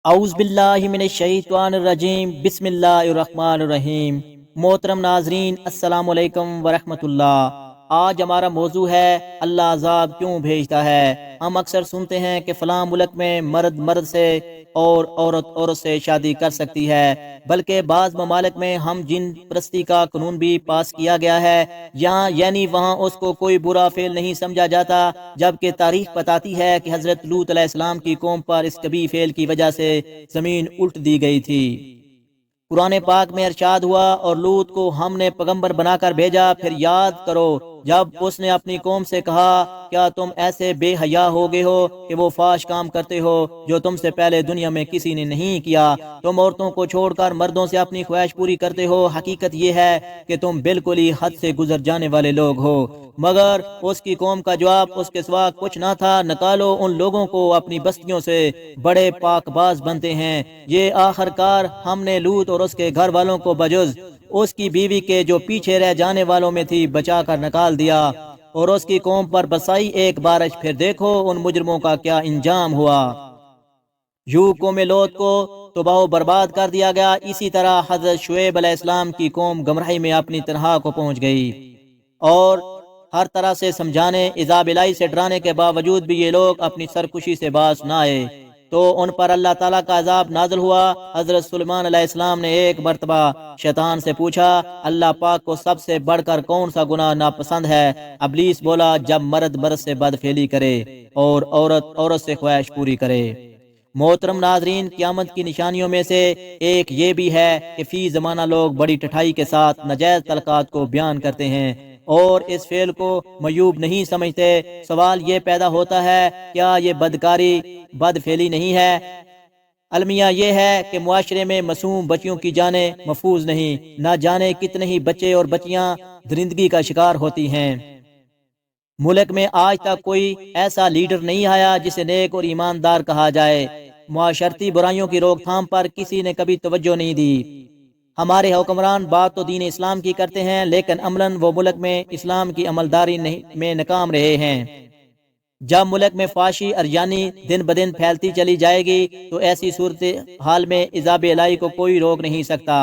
اعوذ باللہ من الشیطان الرجیم، بسم اللہ الرحمن الرحیم۔ محترم ناظرین، السلام علیکم ورحمۃ اللہ۔ آج ہمارا موضوع ہے اللہ عذاب کیوں بھیجتا ہے۔ ہم اکثر سنتے ہیں کہ فلاں ملک میں مرد مرد سے اور عورت عورت سے شادی کر سکتی ہے، بلکہ بعض ممالک میں ہم جن پرستی کا قانون بھی پاس کیا گیا ہے، یعنی وہاں اس کو کوئی برا فعل نہیں سمجھا جاتا، جبکہ تاریخ بتاتی ہے کہ حضرت لوط علیہ السلام کی قوم پر اس کبھی فعل کی وجہ سے زمین الٹ دی گئی تھی۔ قرآن پاک میں ارشاد ہوا، اور لوط کو ہم نے پیغمبر بنا کر بھیجا۔ پھر یاد کرو جب اس نے اپنی قوم سے کہا، کیا تم ایسے بے حیا ہو گئے ہو کہ وہ فاش کام کرتے ہو جو تم سے پہلے دنیا میں کسی نے نہیں کیا؟ تم عورتوں کو چھوڑ کر مردوں سے اپنی خواہش پوری کرتے ہو۔ حقیقت یہ ہے کہ تم بالکل ہی حد سے گزر جانے والے لوگ ہو۔ مگر اس کی قوم کا جواب اس کے سوا کچھ نہ تھا، نکالو ان لوگوں کو اپنی بستیوں سے، بڑے پاک باز بنتے ہیں۔ یہ آخر کار ہم نے لوط اور اس کے گھر والوں کو بجز اس کی بیوی کے جو پیچھے رہ جانے والوں میں تھی بچا کر نکال دیا، اور اس کی قوم پر برسائی ایک بارش۔ پھر دیکھو ان مجرموں کا کیا انجام ہوا۔ یوں قوم لوط کو تباہ و برباد کر دیا گیا۔ اسی طرح حضرت شعیب علیہ السلام کی قوم گمراہی میں اپنی تنہا کو پہنچ گئی، اور ہر طرح سے سمجھانے، عذاب الہی سے ڈرانے کے باوجود بھی یہ لوگ اپنی سرکشی سے باز نہ آئے، تو ان پر اللہ تعالیٰ کا عذاب نازل ہوا۔ حضرت سلیمان علیہ السلام نے ایک مرتبہ شیطان سے پوچھا، اللہ پاک کو سب سے بڑھ کر کون سا گناہ ناپسند ہے؟ ابلیس بولا، جب مرد مرد سے بدفعلی کرے اور عورت عورت سے خواہش پوری کرے۔ محترم ناظرین، قیامت کی نشانیوں میں سے ایک یہ بھی ہے کہ فی زمانہ لوگ بڑی ٹھٹائی کے ساتھ ناجائز تعلقات کو بیان کرتے ہیں اور اس فعل کو معیوب نہیں سمجھتے۔ سوال یہ پیدا ہوتا ہے، کیا یہ بدکاری بدفعلی نہیں ہے؟ المیہ یہ ہے کہ معاشرے میں معصوم بچیوں کی جانیں محفوظ نہیں، نہ جانے کتنے ہی بچے اور بچیاں درندگی کا شکار ہوتی ہیں۔ ملک میں آج تک کوئی ایسا لیڈر نہیں آیا جسے نیک اور ایماندار کہا جائے۔ معاشرتی برائیوں کی روک تھام پر کسی نے کبھی توجہ نہیں دی۔ ہمارے حکمران بات تو دین اسلام کی کرتے ہیں، لیکن عملاً وہ ملک میں اسلام کی عملداری میں ناکام رہے ہیں۔ جب ملک میں فحاشی اریانی دن بدن پھیلتی چلی جائے گی تو ایسی صورتحال میں عذاب الہی کو کوئی روک نہیں سکتا۔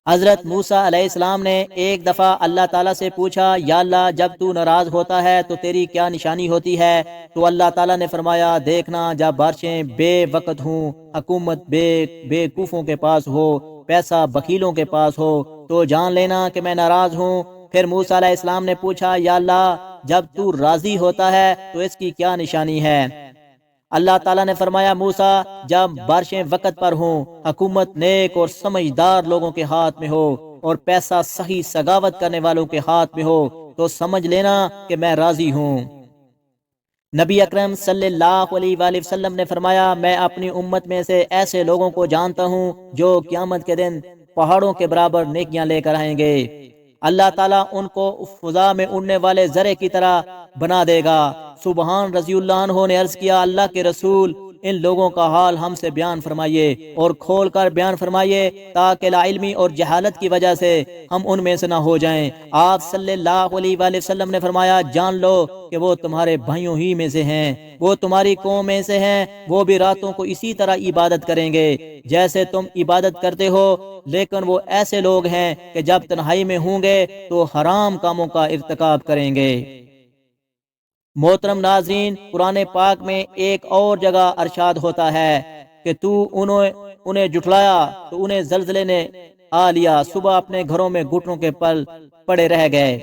حضرت موسیٰ علیہ السلام نے ایک دفعہ اللہ تعالیٰ سے پوچھا، یا اللہ، جب تو ناراض ہوتا ہے تو تیری کیا نشانی ہوتی ہے؟ تو اللہ تعالیٰ نے فرمایا، دیکھنا جب بارشیں بے وقت ہوں، حکومت بے وقوفوں کے پاس ہو، پیسہ بخیلوں کے پاس ہو، تو جان لینا کہ میں ناراض ہوں۔ پھر موسیٰ علیہ السلام نے پوچھا، یا اللہ، جب تو راضی ہوتا ہے تو اس کی کیا نشانی ہے؟ اللہ تعالیٰ نے فرمایا، موسیٰ، جب بارشیں وقت پر ہوں، حکومت نیک اور سمجھدار لوگوں کے ہاتھ میں ہو، اور پیسہ صحیح سخاوت کرنے والوں کے ہاتھ میں ہو، تو سمجھ لینا کہ میں راضی ہوں۔ نبی اکرم صلی اللہ علیہ وآلہ وسلم نے فرمایا، میں اپنی امت میں سے ایسے لوگوں کو جانتا ہوں جو قیامت کے دن پہاڑوں کے برابر نیکیاں لے کر آئیں گے۔ اللہ تعالیٰ ان کو فضا میں اڑنے والے ذرے کی طرح بنا دے گا۔ سبحان رضی اللہ عنہ نے عرض کیا، اللہ کے رسول، ان لوگوں کا حال ہم سے بیان فرمائیے اور کھول کر بیان فرمائیے، تاکہ لا علمی اور جہالت کی وجہ سے ہم ان میں سے نہ ہو جائیں۔ آپ صلی اللہ علیہ وآلہ وسلم نے فرمایا، جان لو کہ وہ تمہارے بھائیوں ہی میں سے ہیں، وہ تمہاری قوم میں سے ہیں، وہ بھی راتوں کو اسی طرح عبادت کریں گے جیسے تم عبادت کرتے ہو، لیکن وہ ایسے لوگ ہیں کہ جب تنہائی میں ہوں گے تو حرام کاموں کا ارتکاب کریں گے۔ محترم ناظرین، قرآن پاک میں ایک اور جگہ ارشاد ہوتا ہے کہ تو انہیں جھٹلایا تو انہیں زلزلے نے آ لیا، صبح اپنے گھروں میں گھٹنوں کے پل پڑے رہ گئے۔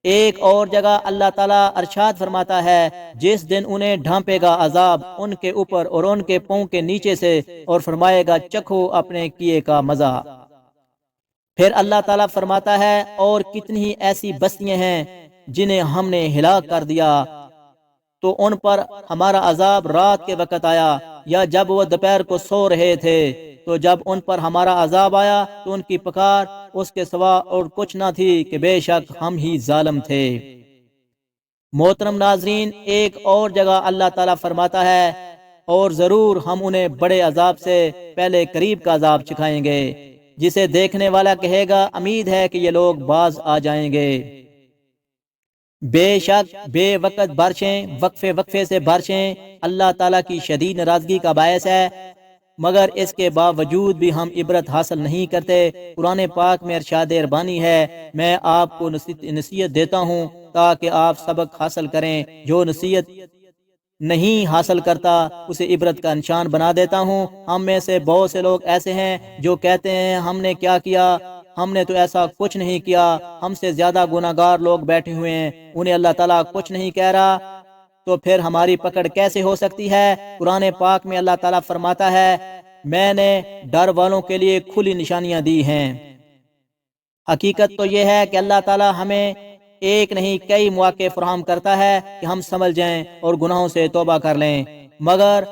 ایک اور جگہ اللہ تعالیٰ ارشاد فرماتا ہے، جس دن انہیں ڈھانپے گا عذاب ان کے اوپر اور ان کے پاؤں کے نیچے سے، اور فرمائے گا، چکھو اپنے کیے کا مزہ۔ پھر اللہ تعالیٰ فرماتا ہے، اور کتنی ہی ایسی بستیاں ہیں جنہیں ہم نے ہلاک کر دیا، تو ان پر ہمارا عذاب رات کے وقت آیا، یا جب وہ دوپہر کو سو رہے تھے، تو جب ان پر ہمارا عذاب آیا تو ان کی پکار اس کے سوا اور کچھ نہ تھی کہ بے شک ہم ہی ظالم تھے۔ محترم ناظرین، ایک اور جگہ اللہ تعالیٰ فرماتا ہے، اور ضرور ہم انہیں بڑے عذاب سے پہلے قریب کا عذاب چکھائیں گے، جسے دیکھنے والا کہے گا، امید ہے کہ یہ لوگ باز آ جائیں گے۔ بے شک بے وقت بارشیں وقفے وقفے سے بارشیں اللہ تعالیٰ کی شدید ناراضگی کا باعث ہے، مگر اس کے باوجود بھی ہم عبرت حاصل نہیں کرتے۔ قرآن پاک میں ارشاد ربانی ہے، میں آپ کو نصیحت دیتا ہوں تاکہ آپ سبق حاصل کریں، جو نصیحت نہیں حاصل کرتا اسے عبرت کا نشان بنا دیتا ہوں۔ ہم میں سے بہت سے لوگ ایسے ہیں جو کہتے ہیں ہم نے کیا کیا، ہم نے تو ایسا کچھ نہیں کیا، ہم سے زیادہ گناہ گار لوگ بیٹھے ہوئے ہیں، انہیں اللہ تعالیٰ کچھ نہیں کہہ رہا، تو پھر ہماری پکڑ کیسے ہو سکتی ہے؟ قرآن پاک میں اللہ تعالیٰ فرماتا ہے، میں نے ڈر والوں کے لیے کھلی نشانیاں دی ہیں۔ حقیقت تو یہ ہے کہ اللہ تعالیٰ ہمیں ایک نہیں کئی مواقع فراہم کرتا ہے کہ ہم سنبھل جائیں اور گناہوں سے توبہ کر لیں، مگر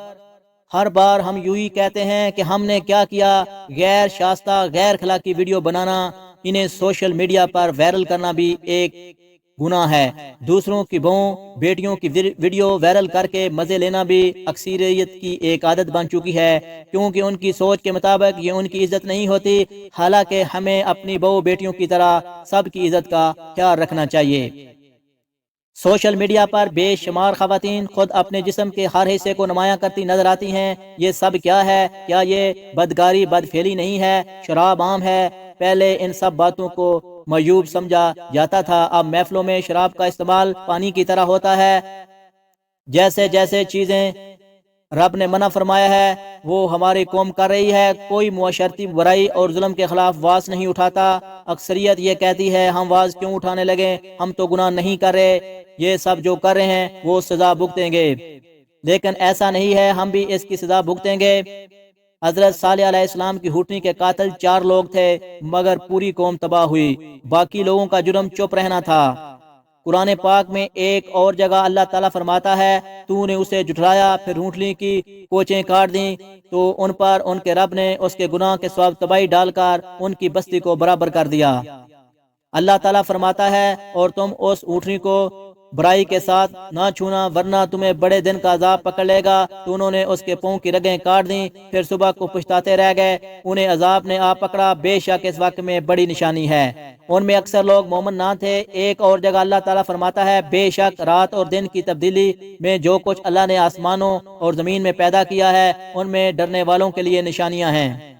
ہر بار ہم یوں ہی کہتے ہیں کہ ہم نے کیا کیا۔ غیر شائستہ غیر اخلاقی ویڈیو بنانا، انہیں سوشل میڈیا پر وائرل کرنا بھی ایک گناہ ہے۔ دوسروں کی بہوؤں بیٹیوں کی ویڈیو وائرل کر کے مزے لینا بھی اکثریت کی ایک عادت بن چکی ہے، کیونکہ ان کی سوچ کے مطابق یہ ان کی عزت نہیں ہوتی، حالانکہ ہمیں اپنی بہو بیٹیوں کی طرح سب کی عزت کا خیال رکھنا چاہیے۔ سوشل میڈیا پر بے شمار خواتین خود اپنے جسم کے ہر حصے کو نمایاں کرتی نظر آتی ہیں، یہ سب کیا ہے؟ کیا یہ بدکاری بدفعلی نہیں ہے؟ شراب عام ہے، پہلے ان سب باتوں کو معیوب سمجھا جاتا تھا، اب محفلوں میں شراب کا استعمال پانی کی طرح ہوتا ہے۔ جیسے جیسے چیزیں رب نے منع فرمایا ہے وہ ہماری قوم کر رہی ہے، کوئی معاشرتی برائی اور ظلم کے خلاف آواز نہیں اٹھاتا۔ اکثریت یہ کہتی ہے ہم آواز کیوں اٹھانے لگے، ہم تو گناہ نہیں کر رہے، یہ سب جو کر رہے ہیں وہ سزا بھگتیں گے، لیکن ایسا نہیں ہے، ہم بھی اس کی سزا بھگتیں گے۔ حضرت صالح علیہ السلام کی ہوٹنی کے قاتل 4 لوگ تھے، مگر پوری قوم تباہ ہوئی، باقی لوگوں کا جرم چپ رہنا تھا۔ قرآن پاک میں ایک اور جگہ اللہ تعالیٰ فرماتا ہے، تو نے اسے جھٹلایا، پھر اونٹنی کی کوچیں کاٹ دیں، تو ان پر ان کے رب نے اس کے گناہ کے سبب تباہی ڈال کر ان کی بستی کو برابر کر دیا۔ اللہ تعالیٰ فرماتا ہے، اور تم اس اونٹنی کو برائی کے ساتھ نہ چھونا، ورنہ تمہیں بڑے دن کا عذاب پکڑ لے گا۔ تو انہوں نے اس کے پاؤں کی رگیں کاٹ دیں، پھر صبح کو پچھتاتے رہ گئے، انہیں عذاب نے آ پکڑا، بے شک اس وقت میں بڑی نشانی ہے۔ ان میں اکثر لوگ مومن نہ تھے۔ ایک اور جگہ اللہ تعالیٰ فرماتا ہے، بے شک رات اور دن کی تبدیلی میں جو کچھ اللہ نے آسمانوں اور زمین میں پیدا کیا ہے، ان میں ڈرنے والوں کے لیے نشانیاں ہیں۔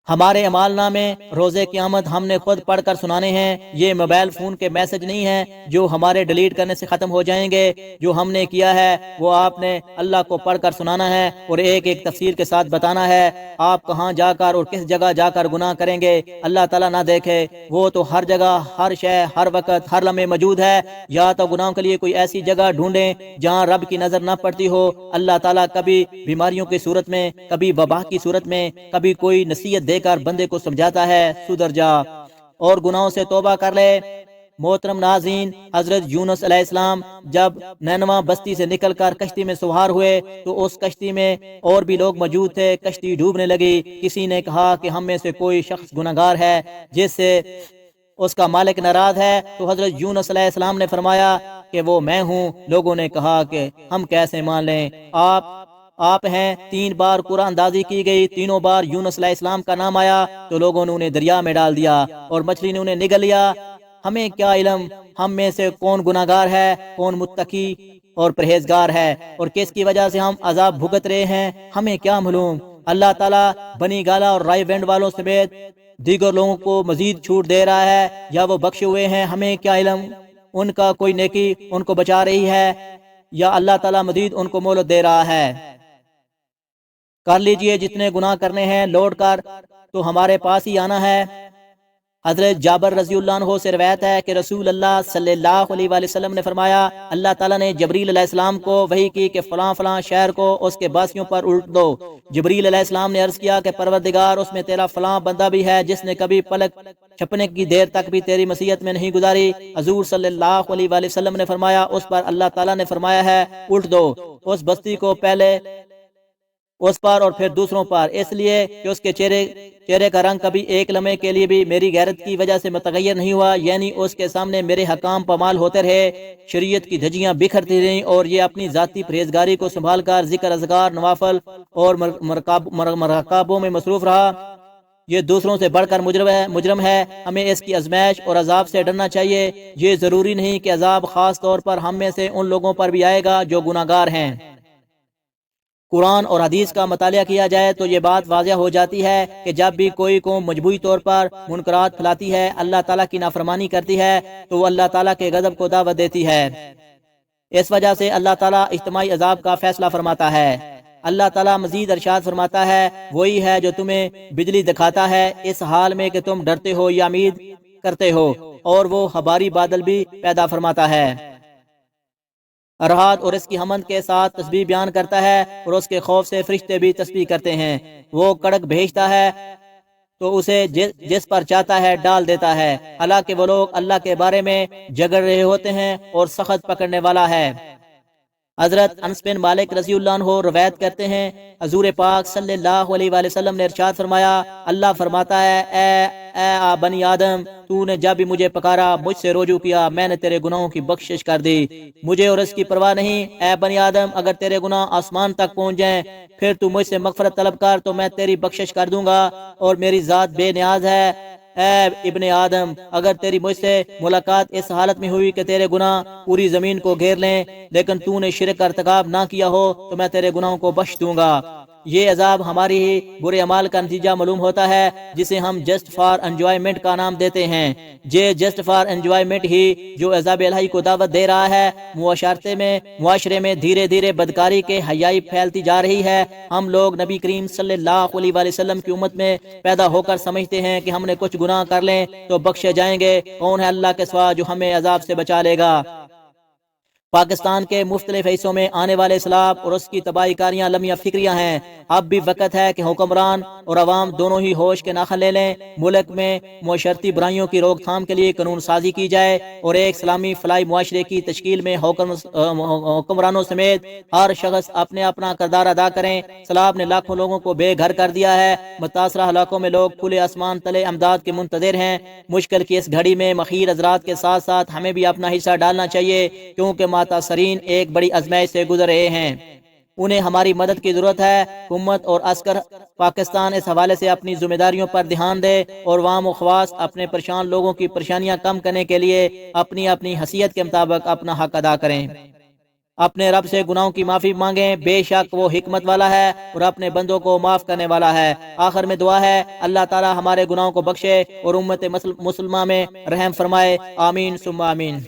ہمارے اعمال نامے روز قیامت ہم نے خود پڑھ کر سنانے ہیں، یہ موبائل فون کے میسج نہیں ہیں جو ہمارے ڈیلیٹ کرنے سے ختم ہو جائیں گے۔ جو ہم نے کیا ہے وہ آپ نے اللہ کو پڑھ کر سنانا ہے اور ایک ایک تفسیر کے ساتھ بتانا ہے۔ آپ کہاں جا کر اور کس جگہ جا کر گناہ کریں گے اللہ تعالیٰ نہ دیکھے، وہ تو ہر جگہ ہر شے ہر وقت ہر لمحے موجود ہے۔ یا تو گناہوں کے لیے کوئی ایسی جگہ ڈھونڈیں جہاں رب کی نظر نہ پڑتی ہو۔ اللہ تعالیٰ کبھی بیماریوں کی صورت میں، کبھی وبا کی صورت میں، کبھی کوئی نصیحت دے کر بندے کو سمجھاتا ہے، سدھر جا اور گناہوں سے توبہ کر لے۔ محترم ناظرین، حضرت یونس علیہ السلام جب نینوا بستی سے نکل کر کشتی میں سوار ہوئے تو اس کشتی میں اور بھی لوگ موجود تھے، کشتی ڈوبنے لگی۔ کسی نے کہا کہ ہم میں سے کوئی شخص گناہگار ہے جس سے اس کا مالک ناراض ہے، تو حضرت یونس علیہ السلام نے فرمایا کہ وہ میں ہوں۔ لوگوں نے کہا کہ ہم کیسے مان لیں، آپ ہیں۔ 3 بار قرآن اندازی کی گئی، تینوں بار یونس علیہ السلام کا نام آیا تو لوگوں نے انہیں دریا میں ڈال دیا اور مچھلی نے انہیں نگل لیا۔ ہمیں کیا علم ہم میں سے کون گناہگار ہے، کون متقی اور پرہیزگار ہے، اور کس کی وجہ سے ہم عذاب بھگت رہے ہیں، ہمیں کیا معلوم۔ اللہ تعالیٰ بنی گالا اور رائے وینڈ والوں سمیت دیگر لوگوں کو مزید چھوٹ دے رہا ہے یا وہ بخشے ہوئے ہیں، ہمیں کیا علم۔ ان کا کوئی نیکی ان کو بچا رہی ہے یا اللہ تعالیٰ مزید ان کو مہلت دے رہا ہے۔ کر لیجئے جتنے گناہ کرنے ہیں، لوٹ کر تو ہمارے پاس ہی آنا ہے۔ حضرت جابر رضی اللہ عنہ سے روایت ہے کہ رسول اللہ صلی اللہ علیہ وآلہ وسلم نے فرمایا، اللہ تعالیٰ نے جبریل علیہ السلام کو وحی کی کہ فلاں فلاں شہر کو اس کے باسیوں پر الٹ دو۔ جبریل علیہ السلام نے عرض کیا کہ پروردگار، اس میں تیرا فلاں بندہ بھی ہے جس نے کبھی پلک چھپنے کی دیر تک بھی تیری مسیحت میں نہیں گزاری۔ حضور صلی اللہ علیہ وآلہ وسلم نے فرمایا، اس پر اللہ تعالیٰ نے فرمایا ہے الٹ دو اس بستی کو، پہلے اس پر اور پھر دوسروں پر، اس لیے کہ اس کے چہرے کا رنگ کبھی ایک لمحے کے لیے بھی میری غیرت کی وجہ سے متغیر نہیں ہوا، یعنی اس کے سامنے میرے حکام پامال ہوتے رہے، شریعت کی دھجیاں بکھرتی رہیں، اور یہ اپنی ذاتی پرہیزگاری کو سنبھال کر ذکر اذکار، نوافل اور مرکابوں میں مصروف رہا۔ یہ دوسروں سے بڑھ کر مجرم ہے، ہمیں اس کی آزمائش اور عذاب سے ڈرنا چاہیے۔ یہ ضروری نہیں کہ عذاب خاص طور پر ہم میں سے ان لوگوں پر بھی آئے گا جو گناہ گار ہیں۔ قرآن اور حدیث کا مطالعہ کیا جائے تو یہ بات واضح ہو جاتی ہے کہ جب بھی کوئی قوم مجموعی طور پر منکرات پھیلاتی ہے، اللہ تعالیٰ کی نافرمانی کرتی ہے، تو وہ اللہ تعالیٰ کے غضب کو دعوت دیتی ہے۔ اس وجہ سے اللہ تعالیٰ اجتماعی عذاب کا فیصلہ فرماتا ہے۔ اللہ تعالیٰ مزید ارشاد فرماتا ہے، وہی ہے جو تمہیں بجلی دکھاتا ہے اس حال میں کہ تم ڈرتے ہو یا امید کرتے ہو، اور وہ ہباری بادل بھی پیدا فرماتا ہے۔ رحات اور اس کی حمد کے ساتھ تسبیح بیان کرتا ہے، اور اس کے خوف سے فرشتے بھی تسبیح کرتے ہیں۔ وہ کڑک بھیجتا ہے تو اسے جس پر چاہتا ہے ڈال دیتا ہے، حالانکہ وہ لوگ اللہ کے بارے میں جھگڑ رہے ہوتے ہیں، اور سخت پکڑنے والا ہے۔ حضرت انس بن مالک رضی اللہ عنہ روایت کرتے ہیں، حضور پاک صلی اللہ علیہ وآلہ وسلم نے ارشاد فرمایا، اللہ فرماتا ہے، اے بنی آدم، تو نے جب بھی مجھے پکارا، مجھ سے رجوع کیا، میں نے تیرے گناہوں کی بخشش کر دی۔ مجھے اور اس کی پرواہ نہیں۔ اے بنی آدم، اگر تیرے گناہ آسمان تک پہنچ جائیں، پھر تو مجھ سے مغفرت طلب کر تو میں تیری بخشش کر دوں گا، اور میری ذات بے نیاز ہے۔ اے ابن آدم، اگر تیری مجھ سے ملاقات اس حالت میں ہوئی کہ تیرے گناہ پوری زمین کو گھیر لیں، لیکن تو نے شرک کا ارتکاب نہ کیا ہو، تو میں تیرے گناہوں کو بخش دوں گا۔ یہ عذاب ہماری ہی برے اعمال کا نتیجہ معلوم ہوتا ہے، جسے ہم جسٹ فار انجوائمنٹ کا نام دیتے ہیں۔ یہ جسٹ فار انجوائمنٹ ہی جو عذاب الہی کو دعوت دے رہا ہے۔ معاشرے میں دھیرے دھیرے بدکاری کے حیائی پھیلتی جا رہی ہے۔ ہم لوگ نبی کریم صلی اللہ علیہ وآلہ وسلم کی امت میں پیدا ہو کر سمجھتے ہیں کہ ہم نے کچھ گناہ کر لیں تو بخشے جائیں گے۔ کون ہے اللہ کے سوا جو ہمیں عذاب سے بچا لے گا؟ پاکستان کے مختلف حصوں میں آنے والے سیلاب اور اس کی تباہی کاریاں لمحہ فکریاں ہیں۔ اب بھی وقت ہے کہ حکمران اور عوام دونوں ہی ہوش کے ناخن لے لیں۔ ملک میں معاشرتی برائیوں کی روک تھام کے لیے قانون سازی کی جائے، اور ایک اسلامی فلاحی معاشرے کی تشکیل میں حکمرانوں سمیت ہر شخص اپنے اپنا کردار ادا کریں۔ سیلاب نے لاکھوں لوگوں کو بے گھر کر دیا ہے۔ متاثرہ علاقوں میں لوگ کھلے آسمان تلے امداد کے منتظر ہیں۔ مشکل کی اس گھڑی میں مخیر حضرات کے ساتھ ساتھ ہمیں بھی اپنا حصہ ڈالنا چاہیے، کیونکہ متاثرین ایک بڑی آزمائش سے گزر رہے ہیں۔ انہیں ہماری مدد کی ضرورت ہے۔ حکومت اور عسکر پاکستان اس حوالے سے اپنی ذمہ داریوں پر دھیان دے، اور عوام و خواص اپنے پریشان لوگوں کی پریشانیاں کم کرنے کے لیے اپنی اپنی حیثیت کے مطابق اپنا حق ادا کریں۔ اپنے رب سے گناہوں کی معافی مانگیں، بے شک وہ حکمت والا ہے اور اپنے بندوں کو معاف کرنے والا ہے۔ آخر میں دعا ہے، اللہ تعالی ہمارے گناہوں کو بخشے اور امت مسلمہ میں رحم فرمائے۔ آمین ثم آمین۔